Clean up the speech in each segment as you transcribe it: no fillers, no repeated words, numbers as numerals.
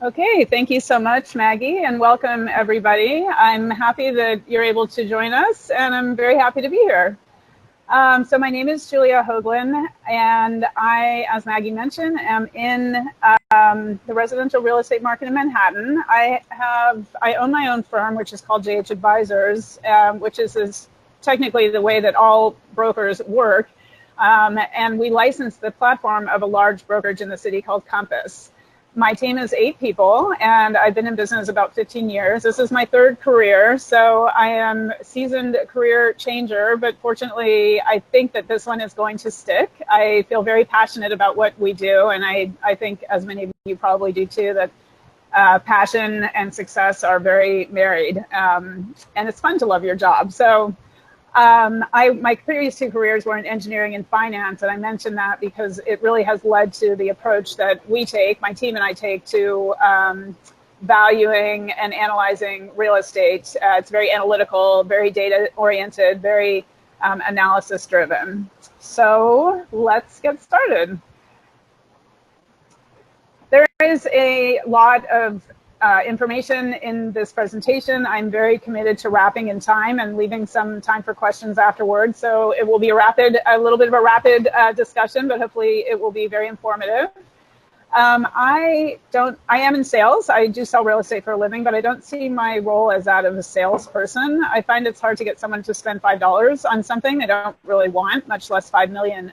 Okay, thank you so much, Maggie, and welcome everybody. I'm happy that you're able to join us, and I'm very happy to be here. So my name is Julia Hoagland, and I, as Maggie mentioned, am in the residential real estate market in Manhattan. I own my own firm, which is called JH Advisors, which is technically the way that all brokers work. And we license the platform of a large brokerage in the city called Compass. My team is 8 people, and I've been in business about 15 years. This is my 3rd career, so I am a seasoned career changer, but fortunately, I think that this one is going to stick. I feel very passionate about what we do, and I think, as many of you probably do too, that passion and success are very married, and it's fun to love your job. So my previous 2 careers were in engineering and finance, and I mentioned that because it really has led to the approach that we take, my team and I take, to valuing and analyzing real estate. It's very analytical, very data-oriented, very analysis-driven. So let's get started. There is a lot of information in this presentation. I'm very committed to wrapping in time and leaving some time for questions afterwards. So it will be a little bit of a rapid discussion, but hopefully it will be very informative. I am in sales. I do sell real estate for a living, but I don't see my role as that of a salesperson. I find it's hard to get someone to spend $5 on something they don't really want, much less $5 million.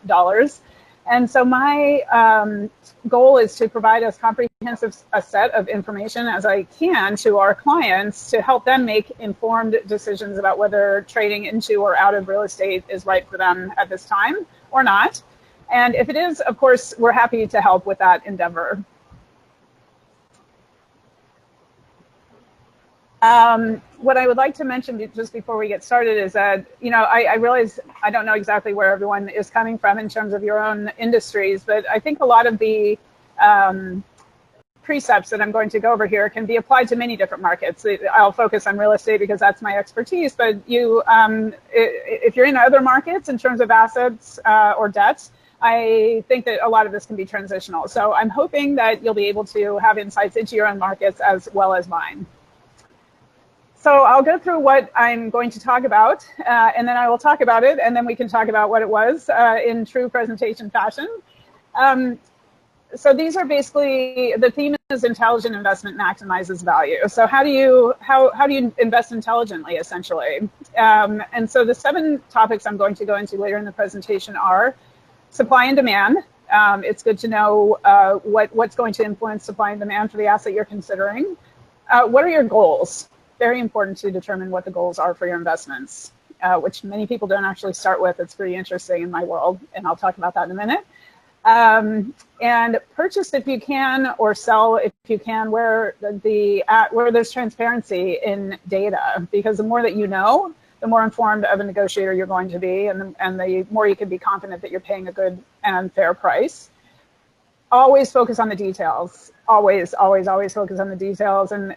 And so my goal is to provide as comprehensive a set of information as I can to our clients to help them make informed decisions about whether trading into or out of real estate is right for them at this time or not. And if it is, of course, we're happy to help with that endeavor. What I would like to mention just before we get started is that, I realize I don't know exactly where everyone is coming from in terms of your own industries, but I think a lot of the precepts that I'm going to go over here can be applied to many different markets. I'll focus on real estate because that's my expertise, but if you're in other markets in terms of assets or debts, I think that a lot of this can be transitional. So I'm hoping that you'll be able to have insights into your own markets as well as mine. So I'll go through what I'm going to talk about, and then I will talk about it, and then we can talk about what it was in true presentation fashion. So these are basically, the theme is intelligent investment maximizes value. So how do you invest intelligently, essentially? And so the 7 topics I'm going to go into later in the presentation are supply and demand. It's good to know what's going to influence supply and demand for the asset you're considering. What are your goals? Very important to determine what the goals are for your investments, which many people don't actually start with. It's pretty interesting in my world, and I'll talk about that in a minute. And purchase if you can, or sell if you can, where there's transparency in data, because the more that you know, the more informed of a negotiator you're going to be, and the more you can be confident that you're paying a good and fair price. Always focus on the details. Always, always, always focus on the details, and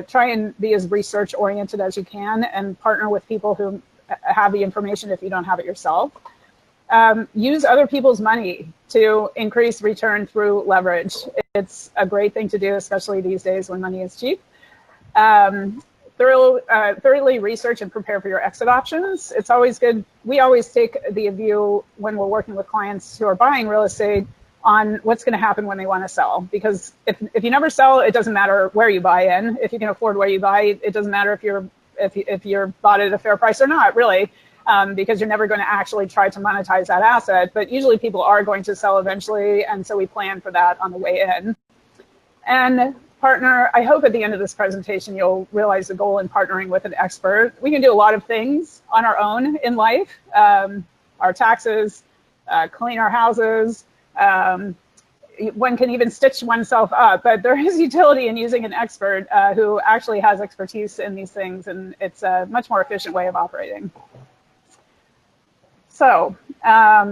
try and be as research oriented as you can, and partner with people who have the information if you don't have it yourself. Use other people's money to increase return through leverage. It's a great thing to do, especially these days when money is cheap. Thoroughly research and prepare for your exit options. It's always good. We always take the view when we're working with clients who are buying real estate on what's going to happen when they want to sell. Because if you never sell, it doesn't matter where you buy in. If you can afford where you buy, it doesn't matter if you're bought at a fair price or not, really, because you're never going to actually try to monetize that asset. But usually people are going to sell eventually, and so we plan for that on the way in. And partner, I hope at the end of this presentation you'll realize the goal in partnering with an expert. We can do a lot of things on our own in life, our taxes, clean our houses. One can even stitch oneself up, but there is utility in using an expert who actually has expertise in these things, and it's a much more efficient way of operating. So I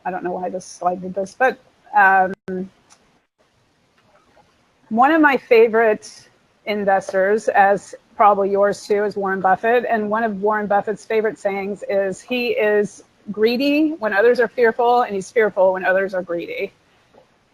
don't know why this slide did this, but one of my favorite investors, as probably yours too, is Warren Buffett. And one of Warren Buffett's favorite sayings is he is greedy when others are fearful, and he's fearful when others are greedy.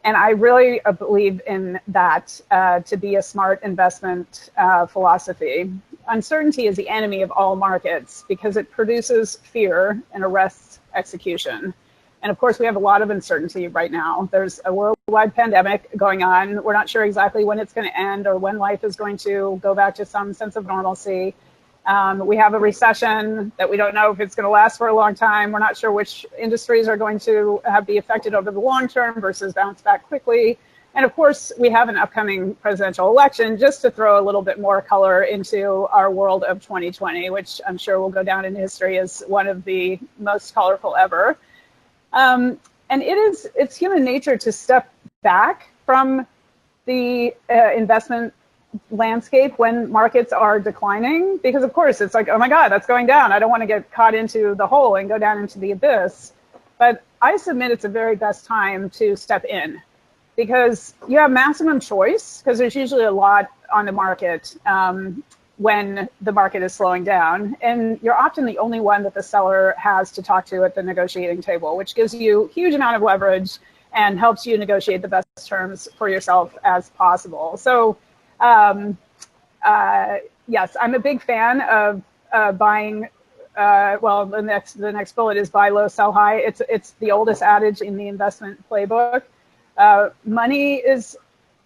And I really believe in that to be a smart investment philosophy. Uncertainty is the enemy of all markets because it produces fear and arrests execution. And of course, we have a lot of uncertainty right now. There's a worldwide pandemic going on. We're not sure exactly when it's going to end or when life is going to go back to some sense of normalcy. We have a recession that we don't know if it's going to last for a long time. We're not sure which industries are going to be affected over the long term versus bounce back quickly. And of course, we have an upcoming presidential election, just to throw a little bit more color into our world of 2020, which I'm sure will go down in history as one of the most colorful ever. And it's human nature to step back from the investment landscape when markets are declining, because of course it's like, oh my God, that's going down. I don't want to get caught into the hole and go down into the abyss. But I submit it's the very best time to step in, because you have maximum choice, because there's usually a lot on the market when the market is slowing down. And you're often the only one that the seller has to talk to at the negotiating table, which gives you a huge amount of leverage and helps you negotiate the best terms for yourself as possible. So yes, I'm a big fan of buying. Well, the next bullet is buy low, sell high. It's the oldest adage in the investment playbook. Money is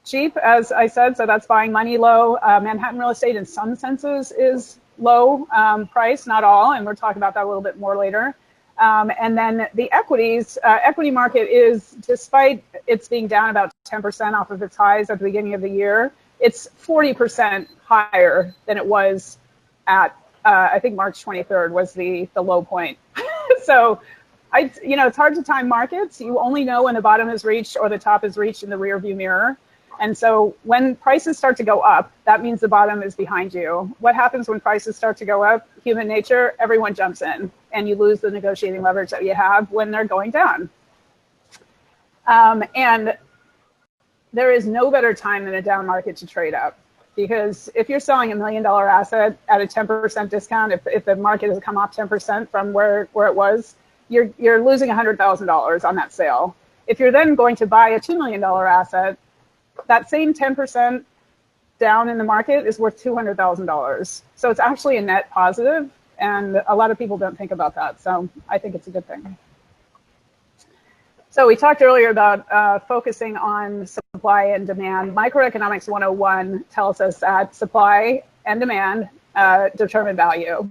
cheap, as I said, so that's buying money low. Manhattan real estate, in some senses, is low price, not all, and we'll talk about that a little bit more later. And then the equity market is, despite it's being down about 10% off of its highs at the beginning of the year, it's 40% higher than it was at, I think March 23rd was the low point. So, it's hard to time markets. You only know when the bottom is reached or the top is reached in the rear view mirror. And so when prices start to go up, that means the bottom is behind you. What happens when prices start to go up? Human nature, everyone jumps in, and you lose the negotiating leverage that you have when they're going down. And there is no better time than a down market to trade up, because if you're selling $1 million asset at a 10% discount, if the market has come off 10% from where it was, you're losing $100,000 on that sale. If you're then going to buy a $2 million asset, that same 10% down in the market is worth $200,000. So it's actually a net positive, and a lot of people don't think about that. So I think it's a good thing. So we talked earlier about focusing on supply and demand. Microeconomics 101 tells us that supply and demand determine value.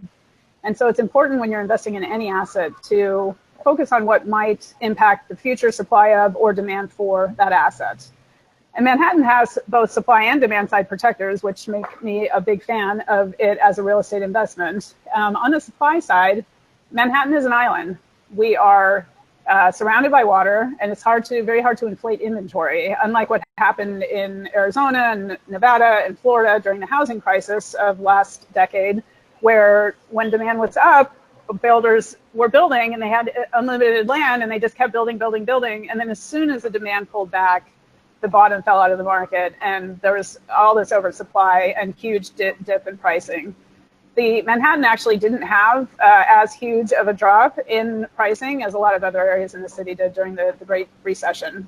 And so it's important when you're investing in any asset to focus on what might impact the future supply of or demand for that asset. And Manhattan has both supply and demand side protectors, which make me a big fan of it as a real estate investment. On the supply side, Manhattan is an island. We are surrounded by water, and it's very hard to inflate inventory, unlike what happened in Arizona and Nevada and Florida during the housing crisis of last decade, where when demand was up, builders were building and they had unlimited land and they just kept building. And then as soon as the demand pulled back, the bottom fell out of the market, and there was all this oversupply and huge dip in pricing. The Manhattan actually didn't have as huge of a drop in pricing as a lot of other areas in the city did during the Great Recession.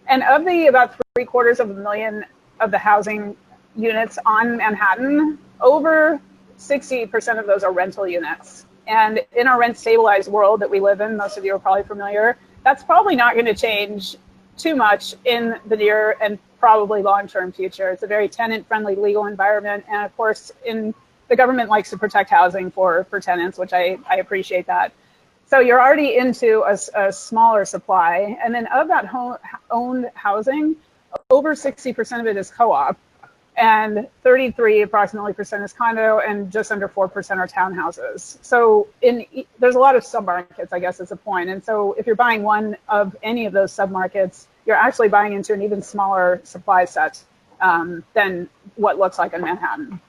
And of the about 750,000 of the housing units on Manhattan, over 60% of those are rental units. And in our rent stabilized world that we live in, most of you are probably familiar, that's probably not going to change too much in the near and probably long-term future. It's a very tenant-friendly legal environment, and of course, the government likes to protect housing for tenants, which I appreciate that. So you're already into a smaller supply, and then of that owned housing, over 60% of it is co-op, and 33 approximately percent is condo, and just under 4% are townhouses. So there's a lot of submarkets, I guess is the point. And so if you're buying one of any of those submarkets, you're actually buying into an even smaller supply set than what looks like in Manhattan.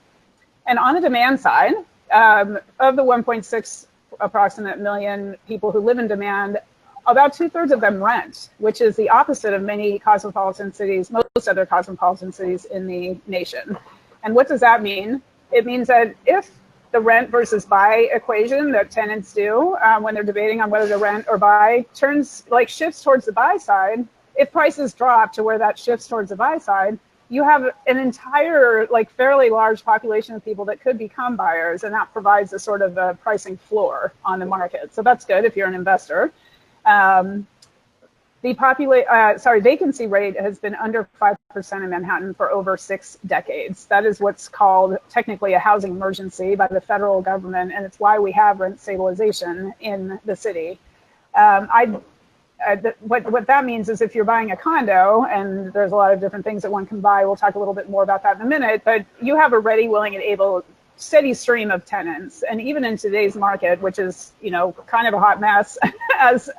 And on the demand side, of the 1.6 approximate million people who live in demand, about 2/3 of them rent, which is the opposite of many cosmopolitan cities, most other cosmopolitan cities in the nation. And what does that mean? It means that if the rent versus buy equation that tenants do when they're debating on whether to rent or buy shifts towards the buy side, if prices drop to where that shifts towards the buy side, you have an entire, like, fairly large population of people that could become buyers, and that provides a sort of a pricing floor on the market. So that's good if you're an investor. The vacancy rate has been under 5% in Manhattan for over 6 decades. That is what's called technically a housing emergency by the federal government, and it's why we have rent stabilization in the city. What that means is if you're buying a condo, and there's a lot of different things that one can buy, we'll talk a little bit more about that in a minute, but you have a ready, willing, and able steady stream of tenants. And even in today's market, which is, you know, kind of a hot mess, as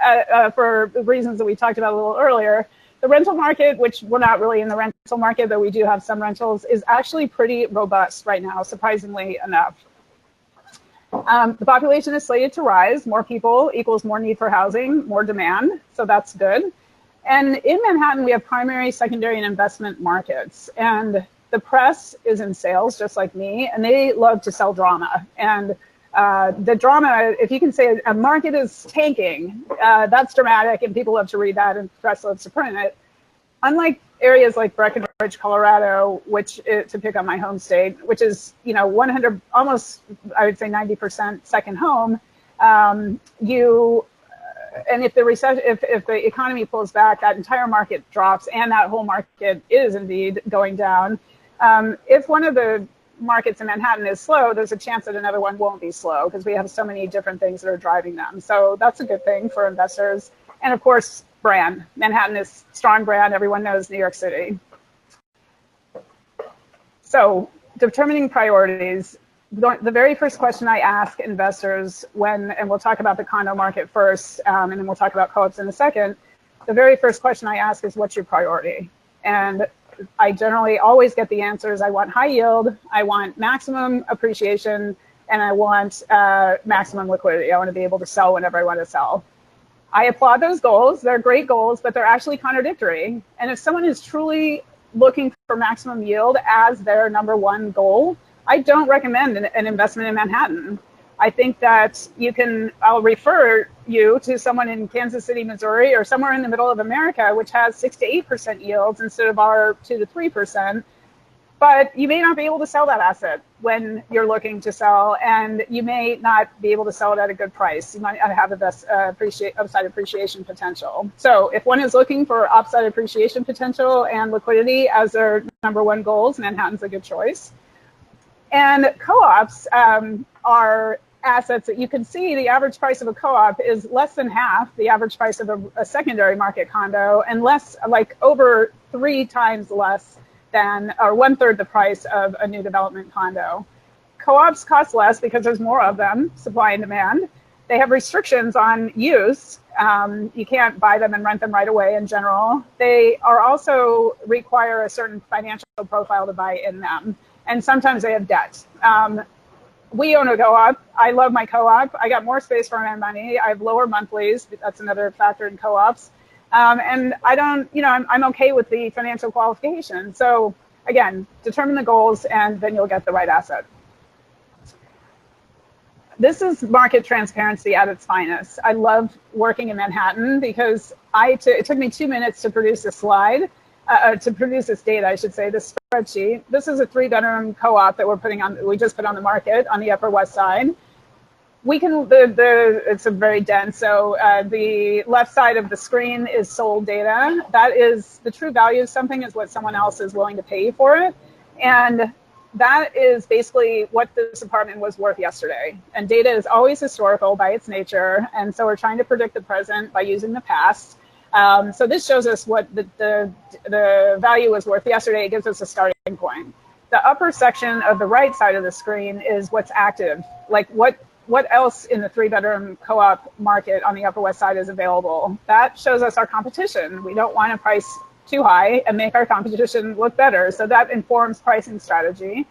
for the reasons that we talked about a little earlier, the rental market, which we're not really in the rental market, but we do have some rentals, is actually pretty robust right now, surprisingly enough. The population is slated to rise. More people equals more need for housing, more demand, so that's good. And in Manhattan, we have primary, secondary, and investment markets. And the press is in sales, just like me, and they love to sell drama. And the drama, if you can say a market is tanking, that's dramatic, and people love to read that, and the press loves to print it. Unlike areas like Breckenridge, Colorado, which, to pick on my home state, which is, you know, 100, almost, I would say 90% second home, and if the economy pulls back, that entire market drops, and that whole market is indeed going down. If one of the markets in Manhattan is slow, there's a chance that another one won't be slow because we have so many different things that are driving them. So that's a good thing for investors. And of course, brand. Manhattan is strong brand. Everyone knows New York City. So determining priorities. The very first question I ask investors and we'll talk about the condo market first, and then we'll talk about co-ops in a second. The very first question I ask is, what's your priority? And I generally always get the answers. I want high yield, I want maximum appreciation, and I want maximum liquidity. I want to be able to sell whenever I want to sell. I applaud those goals. They're great goals, but they're actually contradictory. And if someone is truly looking for maximum yield as their number one goal, I don't recommend an investment in Manhattan. I think that I'll refer you to someone in Kansas City, Missouri, or somewhere in the middle of America, which has 6 to 8% yields instead of our 2 to 3%. But you may not be able to sell that asset when you're looking to sell, and you may not be able to sell it at a good price. You might have the best upside appreciation potential. So if one is looking for upside appreciation potential and liquidity as their number one goals, Manhattan's a good choice. And co-ops are assets that you can see the average price of a co-op is less than half the average price of a secondary market condo, and over 3 times less than, or 1/3 the price of a new development condo. Co-ops cost less because there's more of them, supply and demand. They have restrictions on use. You can't buy them and rent them right away in general. They are also require a certain financial profile to buy in them. And sometimes they have debt. We own a co-op. I love my co-op. I got more space for my money. I have lower monthlies. That's another factor in co-ops. And I don't, I'm okay with the financial qualification. So again, determine the goals and then you'll get the right asset. This is market transparency at its finest. I love working in Manhattan because it took me 2 minutes to produce a slide, to produce this data, I should say, this spreadsheet. This is a 3-bedroom co-op that we just put on the market on the Upper West Side. It's a very dense, so the left side of the screen is sold data. That is the true value of something is what someone else is willing to pay for it. And that is basically what this apartment was worth yesterday. And data is always historical by its nature. And so we're trying to predict the present by using the past. So this shows us what the value was worth yesterday. It gives us a starting point. The upper section of the right side of the screen is what's active. Like what else in the 3-bedroom co-op market on the Upper West Side is available. That shows us our competition. We don't want to price too high and make our competition look better. So that informs pricing strategy.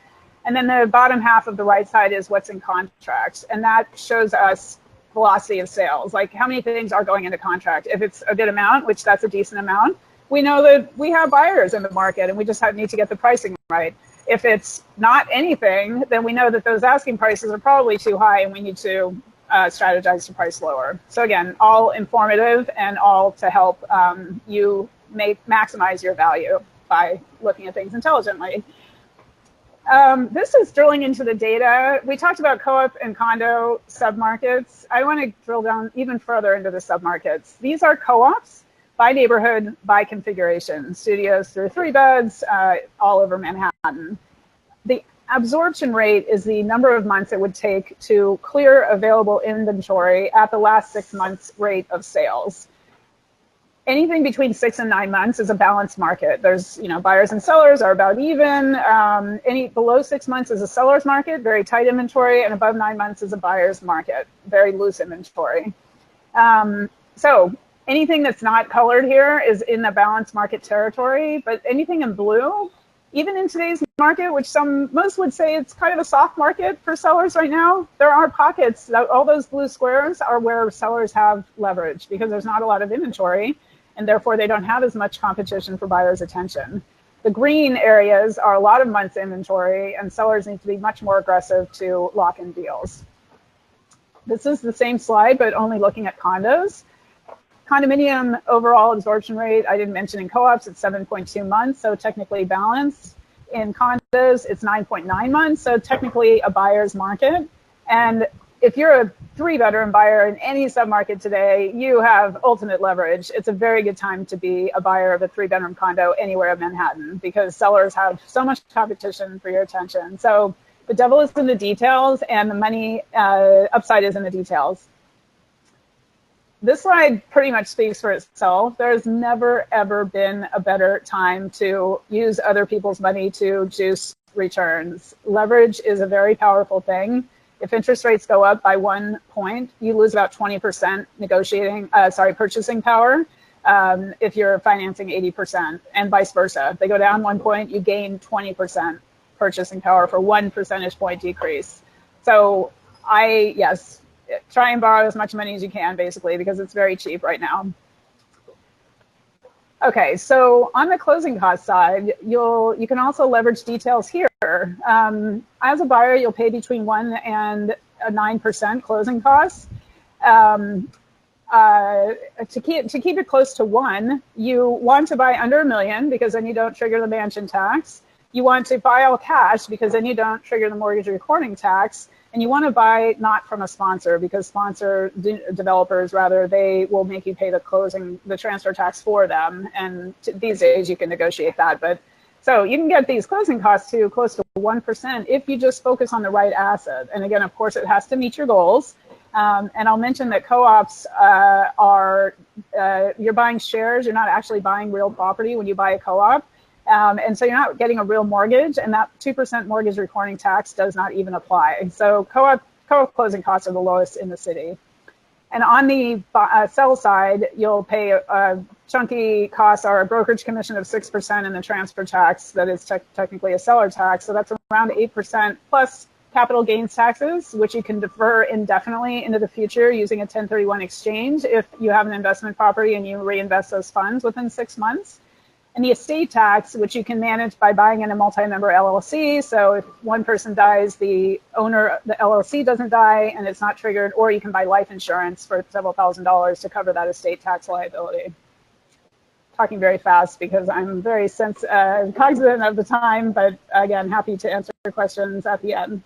And then the bottom half of the right side is what's in contract. And that shows us velocity of sales, like how many things are going into contract. If it's a good amount, which that's a decent amount, we know that we have buyers in the market and we just need to get the pricing right. If it's not anything, then we know that those asking prices are probably too high and we need to strategize to price lower. So again, all informative and all to help you maximize your value by looking at things intelligently. This is drilling into the data. We talked about co-op and condo submarkets. I want to drill down even further into the submarkets. These are co-ops by neighborhood, by configuration, studios through 3 beds, all over Manhattan. The absorption rate is the number of months it would take to clear available inventory at the last 6 months rate of sales. Anything between 6 and 9 months is a balanced market. There's, buyers and sellers are about even. Any below 6 months is a seller's market, very tight inventory, and above 9 months is a buyer's market, very loose inventory. So anything that's not colored here is in the balanced market territory, but anything in blue, even in today's market, which most would say it's kind of a soft market for sellers right now, there are pockets. All those blue squares are where sellers have leverage because there's not a lot of inventory, and therefore they don't have as much competition for buyers' attention. The green areas are a lot of months inventory, and sellers need to be much more aggressive to lock in deals. This is the same slide, but only looking at condos. Condominium overall absorption rate, I didn't mention in co-ops, it's 7.2 months, so technically balanced. In condos, it's 9.9 months, so technically a buyer's market. And if you're a 3-bedroom buyer in any submarket today, you have ultimate leverage. It's a very good time to be a buyer of a 3-bedroom condo anywhere in Manhattan because sellers have so much competition for your attention. So the devil is in the details, and the money upside is in the details. This slide pretty much speaks for itself. There's never, ever been a better time to use other people's money to juice returns. Leverage is a very powerful thing. If interest rates go up by 1 point, you lose about 20% purchasing power if you're financing 80%, and vice versa. If they go down 1 point, you gain 20% purchasing power for 1 percentage point decrease. So yes, try and borrow as much money as you can, basically, because it's very cheap right now. Okay, so on the closing cost side, you can also leverage details here. As a buyer, you'll pay between 1 and 9% closing costs. To keep it close to 1, you want to buy under $1 million because then you don't trigger the mansion tax. You want to buy all cash because then you don't trigger the mortgage recording tax. And you want to buy not from a sponsor because developers, they will make you pay the transfer tax for them. And these days you can negotiate that. But so you can get these closing costs to close to 1% if you just focus on the right asset. And again, of course, it has to meet your goals. And I'll mention that co-ops you're buying shares. You're not actually buying real property when you buy a co-op. And so you're not getting a real mortgage, and that 2% mortgage recording tax does not even apply. So co-op closing costs are the lowest in the city. And on the sell side, you'll pay chunky costs are a brokerage commission of 6% and the transfer tax that is technically a seller tax. So that's around 8% plus capital gains taxes, which you can defer indefinitely into the future using a 1031 exchange if you have an investment property and you reinvest those funds within 6 months. And the estate tax, which you can manage by buying in a multi-member LLC. So if one person dies, the owner, the LLC doesn't die and it's not triggered, or you can buy life insurance for several $1,000s to cover that estate tax liability. Talking very fast because I'm very cognizant of the time, but again, happy to answer your questions at the end.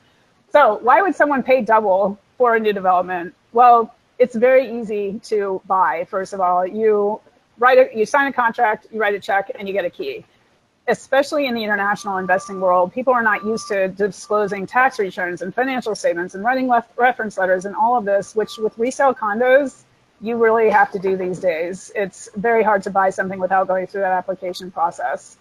So why would someone pay double for a new development? Well, it's very easy to buy, first of all. You sign a contract, you write a check, and you get a key. Especially in the international investing world, people are not used to disclosing tax returns and financial statements and writing reference letters and all of this, which with resale condos, you really have to do these days. It's very hard to buy something without going through that application process.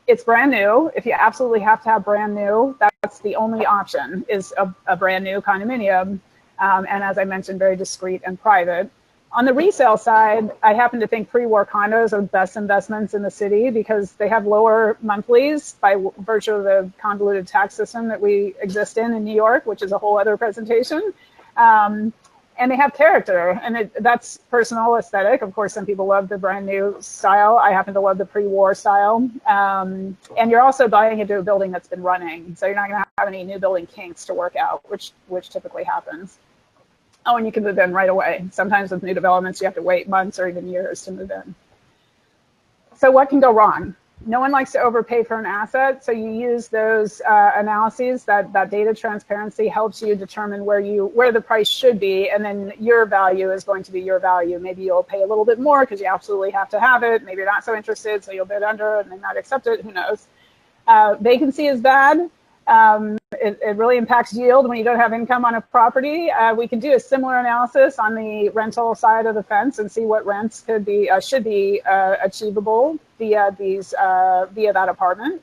It's brand new. If you absolutely have to have brand new, that's the only option, is a brand new condominium. And as I mentioned, very discreet and private. On the resale side, I happen to think pre-war condos are the best investments in the city because they have lower monthlies by virtue of the convoluted tax system that we exist in New York, which is a whole other presentation. And they have character, and that's personal aesthetic. Of course, some people love the brand new style. I happen to love the pre-war style. And you're also buying into a building that's been running, so you're not going to have any new building kinks to work out, which typically happens. Oh, and you can move in right away. Sometimes with new developments, you have to wait months or even years to move in. So what can go wrong? No one likes to overpay for an asset, so you use those analyses. That data transparency helps you determine where the price should be, and then your value is going to be your value. Maybe you'll pay a little bit more because you absolutely have to have it. Maybe you're not so interested, so you'll bid under and then not accept it. Who knows? Vacancy is bad. It really impacts yield when you don't have income on a property. We can do a similar analysis on the rental side of the fence and see what rents should be achievable via that apartment.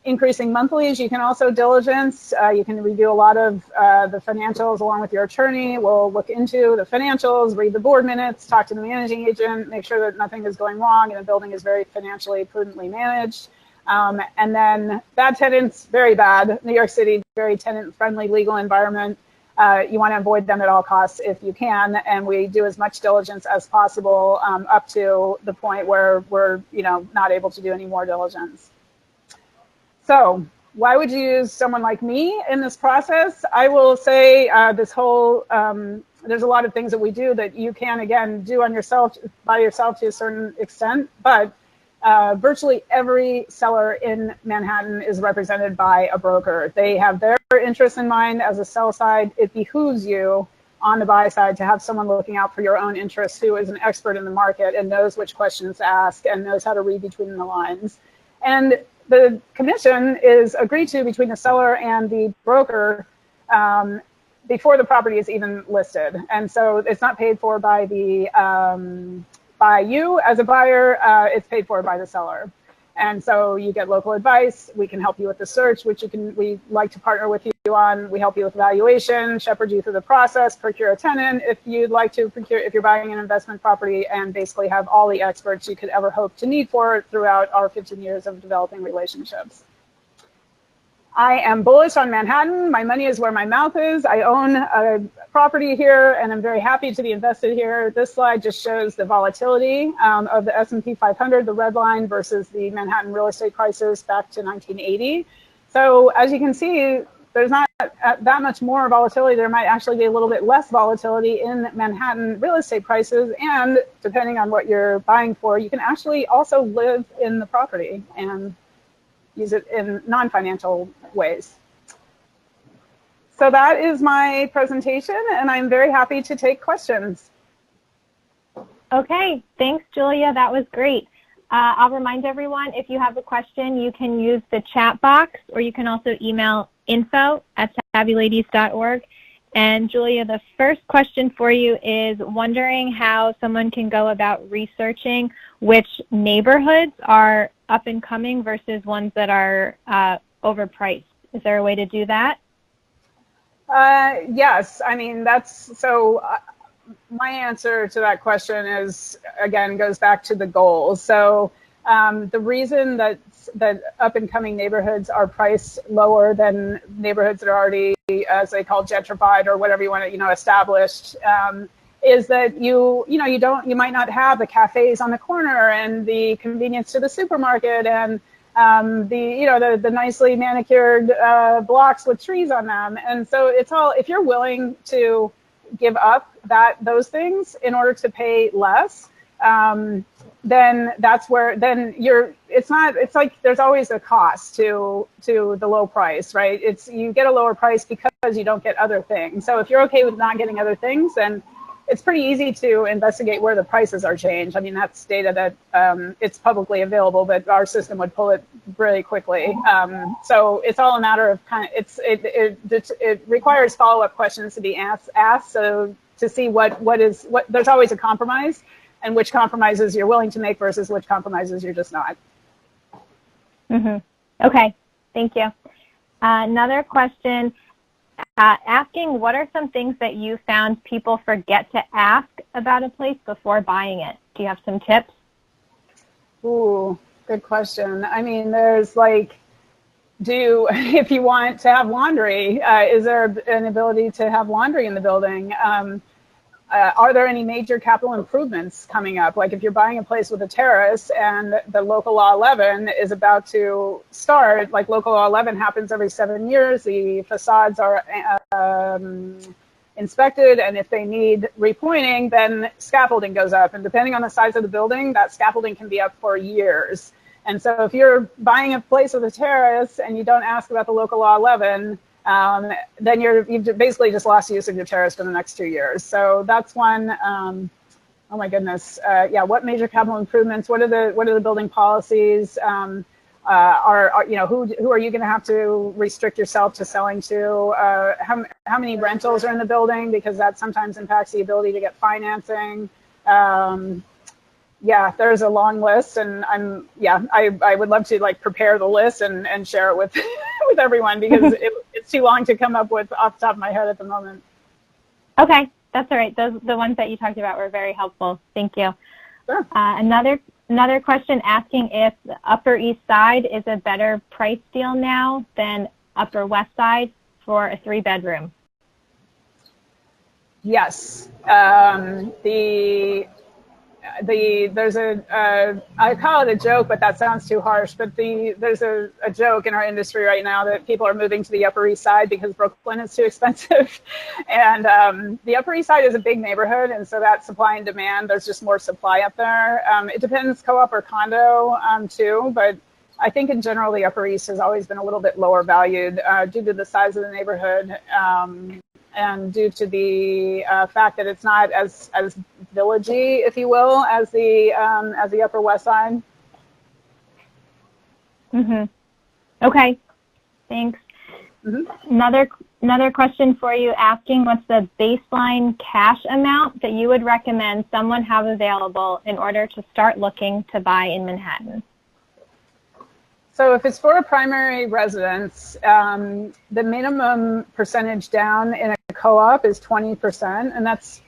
Increasing monthlies, you can also diligence. You can review a lot of the financials along with your attorney. We'll look into the financials, read the board minutes, talk to the managing agent, make sure that nothing is going wrong and the building is very financially prudently managed. And then bad tenants, very bad. New York City, very tenant-friendly legal environment. You want to avoid them at all costs if you can, and we do as much diligence as possible up to the point where we're not able to do any more diligence. So why would you use someone like me in this process? I will say there's a lot of things that we do that you can, again, do by yourself to a certain extent, but virtually every seller in Manhattan is represented by a broker. They have their interests in mind as a sell side. It behooves you on the buy side to have someone looking out for your own interests who is an expert in the market and knows which questions to ask and knows how to read between the lines. And the commission is agreed to between the seller and the broker before the property is even listed. And so it's not paid for by by you as a buyer, it's paid for by the seller. And so you get local advice. We can help you with the search, which we like to partner with you on. We help you with valuation, shepherd you through the process, procure a tenant if you'd like to procure, if you're buying an investment property, and basically have all the experts you could ever hope to need for throughout our 15 years of developing relationships. I am bullish on Manhattan. My money is where my mouth is. I own a property here, and I'm very happy to be invested here. This slide just shows the volatility of the S&P 500, the red line, versus the Manhattan real estate prices back to 1980. So as you can see, there's not that much more volatility. There might actually be a little bit less volatility in Manhattan real estate prices, and depending on what you're buying for, you can actually also live in the property and use it in non-financial ways. So that is my presentation, and I'm very happy to take questions. Okay, thanks, Julia. That was great. I'll remind everyone, if you have a question, you can use the chat box, or you can also email info@savvyladies.org. And Julia, the first question for you is wondering how someone can go about researching which neighborhoods are up and coming versus ones that are overpriced. Is there a way to do that? Yes, I mean, my answer to that question is, again, goes back to the goals. So the reason that up and coming neighborhoods are priced lower than neighborhoods that are already, as they call, gentrified or whatever you want to, established, is that you might not have the cafes on the corner and the convenience to the supermarket and the nicely manicured blocks with trees on them. And so it's all, if you're willing to give up those things in order to pay less, then that's where, it's like there's always a cost to the low price, right? You get a lower price because you don't get other things. So if you're okay with not getting other things, then it's pretty easy to investigate where the prices are changed. I mean, that's data that it's publicly available, but our system would pull it really quickly. So it's all a matter of it requires follow-up questions to be asked. So to see what there's always a compromise, and which compromises you're willing to make versus which compromises you're just not. Mm-hmm. Okay, thank you. Another question. Asking, what are some things that you found people forget to ask about a place before buying it? Do you have some tips? Ooh, good question. I mean, there's if you want to have laundry, is there an ability to have laundry in the building? Are there any major capital improvements coming up? Like if you're buying a place with a terrace and the local law 11 is about to start, like local law 11 happens every 7 years. The facades are inspected, and if they need repointing, then scaffolding goes up. And depending on the size of the building, that scaffolding can be up for years. And so if you're buying a place with a terrace and you don't ask about the local law 11, then you've basically just lost use of your terrace for the next 2 years. So that's one. Oh my goodness. Yeah. What major capital improvements? What are the building policies? Who are you going to have to restrict yourself to selling to? How many rentals are in the building? Because that sometimes impacts the ability to get financing. Yeah, there's a long list, and I would love to like prepare the list and share it with with everyone, because it's too long to come up with off the top of my head at the moment. Okay, that's all right. The ones that you talked about were very helpful. Thank you. Sure. Another question asking if the Upper East Side is a better price deal now than Upper West Side for a 3-bedroom. Yes. There's I call it a joke, but that sounds too harsh, but there's a joke in our industry right now that people are moving to the Upper East Side because Brooklyn is too expensive. And the Upper East Side is a big neighborhood, and so that supply and demand, there's just more supply up there. It depends co-op or condo too, but I think in general the Upper East has always been a little bit lower valued due to the size of the neighborhood. And due to the fact that it's not as villagey, if you will, as the Upper West Side. Mhm. Okay. Thanks. Mm-hmm. Another question for you, asking what's the baseline cash amount that you would recommend someone have available in order to start looking to buy in Manhattan? So if it's for a primary residence, the minimum percentage down in a co-op is 20%, and that's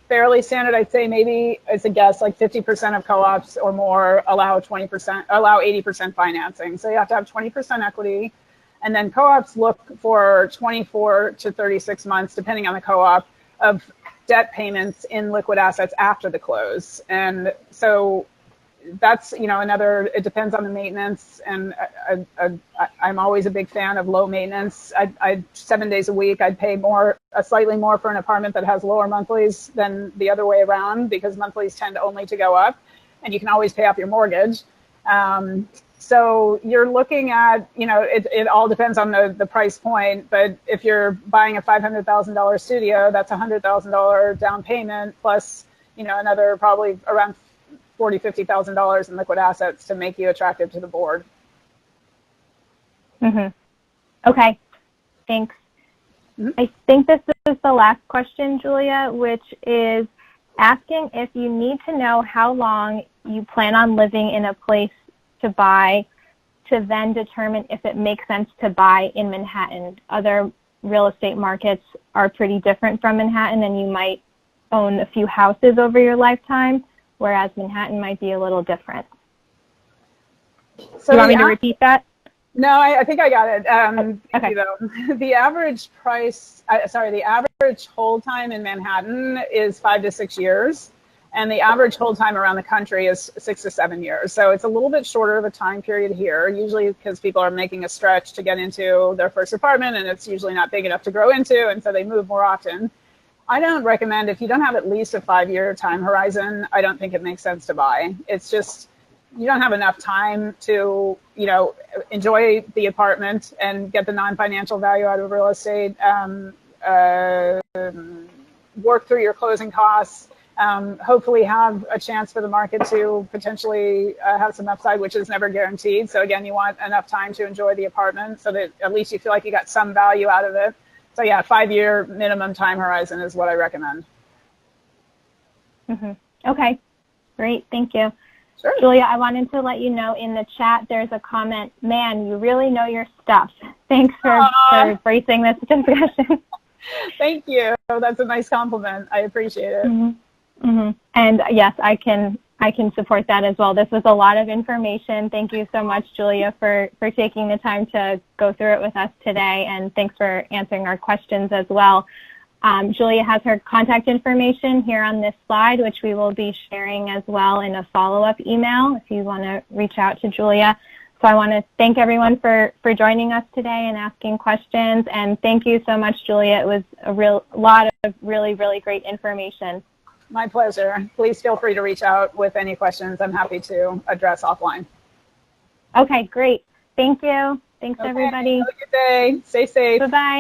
fairly standard. I'd say maybe, as a guess, like 50% of co-ops or more allow 80% financing. So you have to have 20% equity, and then co-ops look for 24 to 36 months, depending on the co-op, of debt payments in liquid assets after the close. And so that's, it depends on the maintenance, and I'm always a big fan of low maintenance. 7 days a week, I'd pay slightly more for an apartment that has lower monthlies than the other way around, because monthlies tend only to go up, and you can always pay off your mortgage. So you're looking at, it all depends on the price point, but if you're buying a $500,000 studio, that's $100,000 down payment plus, another probably around $40,000, $50,000 in liquid assets to make you attractive to the board. Okay, thanks. I think this is the last question, Julia, which is asking if you need to know how long you plan on living in a place to buy to then determine if it makes sense to buy in Manhattan. Other real estate markets are pretty different from Manhattan, and you might own a few houses over your lifetime, whereas Manhattan might be a little different. So you want me to repeat that? No, I think I got it. Okay. The average the average hold time in Manhattan is 5 to 6 years, and the average hold time around the country is 6 to 7 years. So it's a little bit shorter of a time period here, usually because people are making a stretch to get into their first apartment, and it's usually not big enough to grow into, and so they move more often. I don't recommend, if you don't have at least a 5-year time horizon, I don't think it makes sense to buy. It's just, you don't have enough time to, enjoy the apartment and get the non-financial value out of real estate, work through your closing costs, hopefully have a chance for the market to potentially have some upside, which is never guaranteed. So again, you want enough time to enjoy the apartment so that at least you feel like you got some value out of it. So yeah, 5-year minimum time horizon is what I recommend. Okay, great, thank you. Sure. Julia, I wanted to let you know in the chat there's a comment, man, you really know your stuff. Thanks for bracing this discussion. Thank you. That's a nice compliment. I appreciate it. And yes, I can support that as well. This was a lot of information. Thank you so much, Julia, for taking the time to go through it with us today, and thanks for answering our questions as well. Julia has her contact information here on this slide, which we will be sharing as well in a follow-up email if you want to reach out to Julia So I want to thank everyone for joining us today and asking questions. And thank you so much, Julia. It was a lot of really, really great information. My pleasure. Please feel free to reach out with any questions I'm happy to address offline. Okay, great. Thank you. Thanks, everybody. Have a good day. Stay safe. Bye-bye.